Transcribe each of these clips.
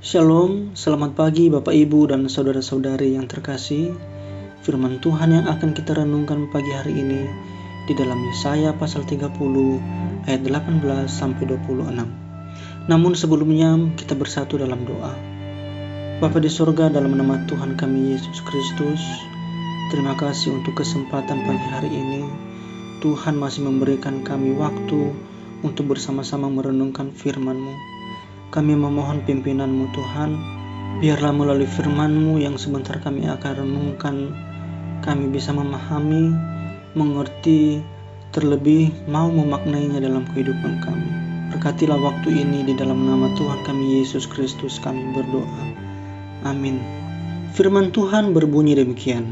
Shalom, selamat pagi Bapak Ibu dan saudara-saudari yang terkasih. Firman Tuhan yang akan kita renungkan pagi hari ini di dalam Yesaya pasal 30 ayat 18 sampai 26. Namun sebelumnya kita bersatu dalam doa. Bapa di sorga, dalam nama Tuhan kami Yesus Kristus, terima kasih untuk kesempatan pagi hari ini. Tuhan masih memberikan kami waktu untuk bersama-sama merenungkan firman-Mu. Kami memohon pimpinan-Mu Tuhan, biarlah melalui firman-Mu yang sebentar kami akan renungkan, kami bisa memahami, mengerti, terlebih mau memaknainya dalam kehidupan kami. Berkatilah waktu ini di dalam nama Tuhan kami Yesus Kristus kami berdoa. Amin. Firman Tuhan berbunyi demikian.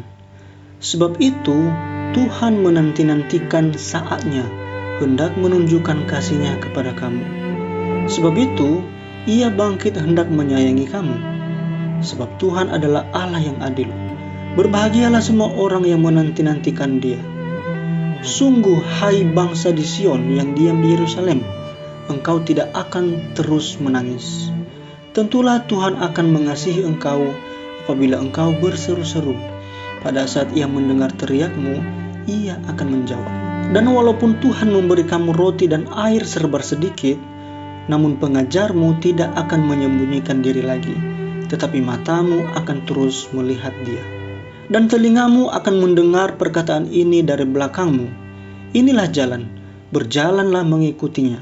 Sebab itu Tuhan menanti-nantikan saatnya hendak menunjukkan kasih-Nya kepada kamu. Sebab itu Ia bangkit hendak menyayangi kamu. Sebab Tuhan adalah Allah yang adil. Berbahagialah semua orang yang menanti-nantikan Dia. Sungguh, hai bangsa di Sion yang diam di Yerusalem, engkau tidak akan terus menangis. Tentulah Tuhan akan mengasihi engkau apabila engkau berseru-seru. Pada saat Ia mendengar teriakmu, Ia akan menjawab. Dan walaupun Tuhan memberi kamu roti dan air serba sedikit, namun pengajarmu tidak akan menyembunyikan diri lagi, tetapi matamu akan terus melihat Dia. Dan telingamu akan mendengar perkataan ini dari belakangmu. Inilah jalan, berjalanlah mengikutinya.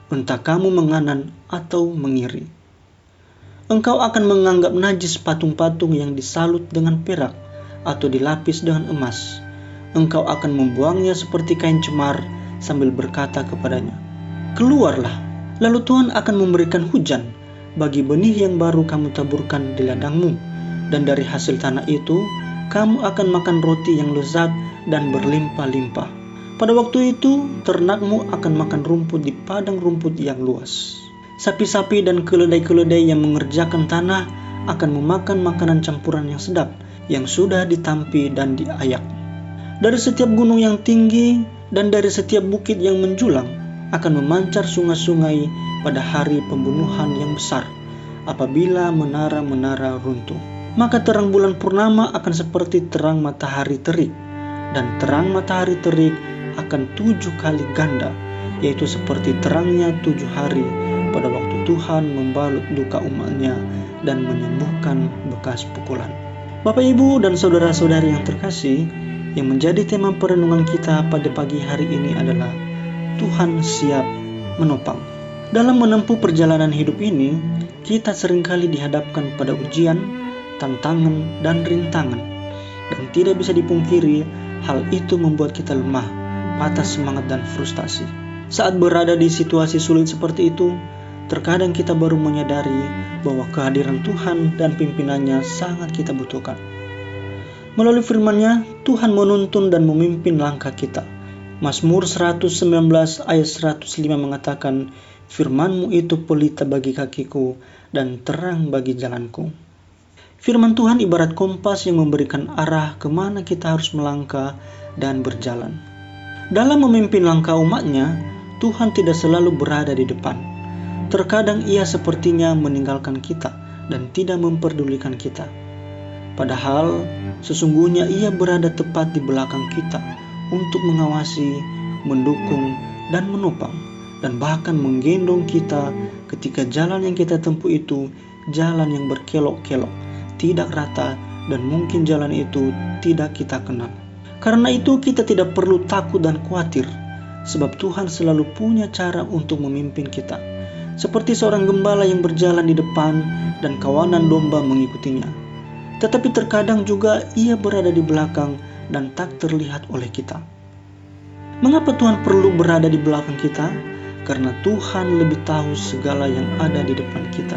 Entah kamu menganan atau mengiri. Engkau akan menganggap najis patung-patung yang disalut dengan perak atau dilapis dengan emas. Engkau akan membuangnya seperti kain cemar sambil berkata kepadanya, keluarlah. Lalu Tuhan akan memberikan hujan bagi benih yang baru kamu taburkan di ladangmu. Dan dari hasil tanah itu, kamu akan makan roti yang lezat dan berlimpah-limpah. Pada waktu itu, ternakmu akan makan rumput di padang rumput yang luas. Sapi-sapi dan keledai-keledai yang mengerjakan tanah akan memakan makanan campuran yang sedap, yang sudah ditampi dan diayak. Dari setiap gunung yang tinggi dan dari setiap bukit yang menjulang, akan memancar sungai-sungai pada hari pembunuhan yang besar, apabila menara-menara runtuh. Maka terang bulan purnama akan seperti terang matahari terik, dan terang matahari terik akan 7 kali ganda, yaitu seperti terangnya 7 hari pada waktu Tuhan membalut luka umat-Nya dan menyembuhkan bekas pukulan. Bapak, Ibu, dan saudara-saudari yang terkasih, yang menjadi tema perenungan kita pada pagi hari ini adalah Tuhan siap menopang. Dalam menempuh perjalanan hidup ini, kita seringkali dihadapkan pada ujian, tantangan, dan rintangan. Dan tidak bisa dipungkiri, hal itu membuat kita lemah, patah semangat, dan frustasi. Saat berada di situasi sulit seperti itu, terkadang kita baru menyadari bahwa kehadiran Tuhan dan pimpinannya sangat kita butuhkan. Melalui firman-Nya, Tuhan menuntun dan memimpin langkah kita. Mazmur 119 ayat 105 mengatakan, firman-Mu itu pelita bagi kakiku dan terang bagi jalanku. Firman Tuhan ibarat kompas yang memberikan arah kemana kita harus melangkah dan berjalan. Dalam memimpin langkah umat-Nya, Tuhan tidak selalu berada di depan. Terkadang Ia sepertinya meninggalkan kita dan tidak memperdulikan kita. Padahal sesungguhnya Ia berada tepat di belakang kita untuk mengawasi, mendukung, dan menopang, dan bahkan menggendong kita ketika jalan yang kita tempuh itu jalan yang berkelok-kelok, tidak rata, dan mungkin jalan itu tidak kita kenal. Karena itu kita tidak perlu takut dan khawatir, sebab Tuhan selalu punya cara untuk memimpin kita. Seperti seorang gembala yang berjalan di depan dan kawanan domba mengikutinya. Tetapi terkadang juga Ia berada di belakang dan tak terlihat oleh kita. Mengapa Tuhan perlu berada di belakang kita? Karena Tuhan lebih tahu segala yang ada di depan kita.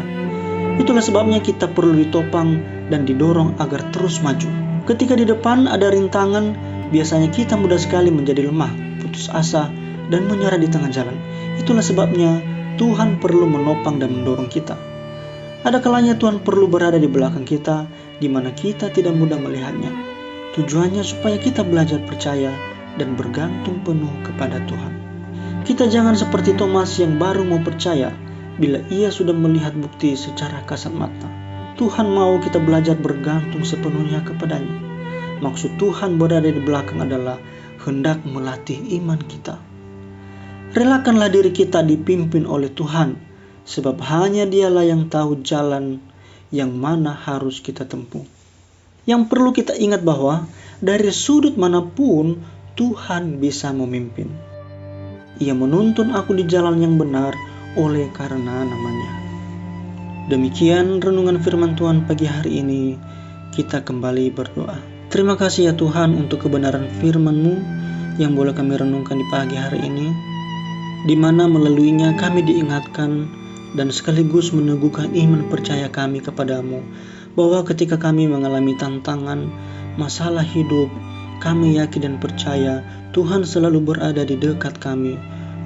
Itulah sebabnya kita perlu ditopang dan didorong agar terus maju. Ketika di depan ada rintangan, biasanya kita mudah sekali menjadi lemah, putus asa, dan menyerah di tengah jalan. Itulah sebabnya Tuhan perlu menopang dan mendorong kita. Ada kalanya Tuhan perlu berada di belakang kita, di mana kita tidak mudah melihatnya. Tujuannya supaya kita belajar percaya dan bergantung penuh kepada Tuhan. Kita jangan seperti Thomas yang baru mau percaya, bila ia sudah melihat bukti secara kasat mata. Tuhan mau kita belajar bergantung sepenuhnya kepadanya. Maksud Tuhan berada di belakang adalah hendak melatih iman kita. Relakanlah diri kita dipimpin oleh Tuhan, sebab hanya Dialah yang tahu jalan yang mana harus kita tempuh. Yang perlu kita ingat bahwa dari sudut manapun Tuhan bisa memimpin. Ia menuntun aku di jalan yang benar oleh karena namanya. Demikian renungan firman Tuhan pagi hari ini. Kita kembali berdoa. Terima kasih ya Tuhan untuk kebenaran firman-Mu yang boleh kami renungkan di pagi hari ini, di mana melaluinya kami diingatkan dan sekaligus meneguhkan iman percaya kami kepadamu, bahwa ketika kami mengalami tantangan, masalah hidup, kami yakin dan percaya Tuhan selalu berada di dekat kami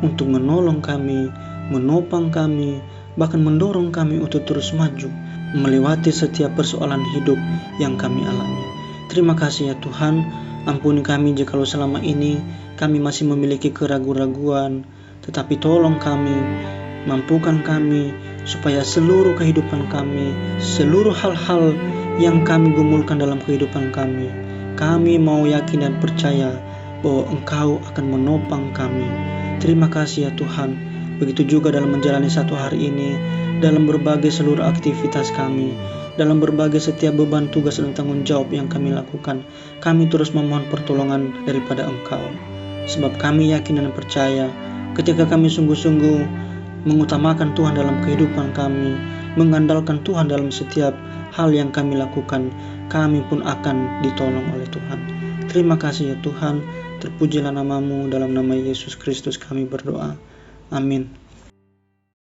untuk menolong kami, menopang kami, bahkan mendorong kami untuk terus maju, melewati setiap persoalan hidup yang kami alami. Terima kasih ya Tuhan, ampuni kami jikalau selama ini kami masih memiliki keraguan-raguan, tetapi tolong kami, mampukan kami, supaya seluruh kehidupan kami, seluruh hal-hal yang kami gumulkan dalam kehidupan kami mau yakin dan percaya bahwa Engkau akan menopang kami. Terima kasih ya Tuhan. Begitu juga dalam menjalani satu hari ini, dalam berbagai seluruh aktivitas kami, dalam berbagai setiap beban tugas dan tanggung jawab yang kami lakukan, kami terus memohon pertolongan daripada Engkau. Sebab kami yakin dan percaya ketika kami sungguh-sungguh mengutamakan Tuhan dalam kehidupan kami, mengandalkan Tuhan dalam setiap hal yang kami lakukan, kami pun akan ditolong oleh Tuhan. Terima kasih ya Tuhan, terpujilah nama-Mu, dalam nama Yesus Kristus kami berdoa. Amin.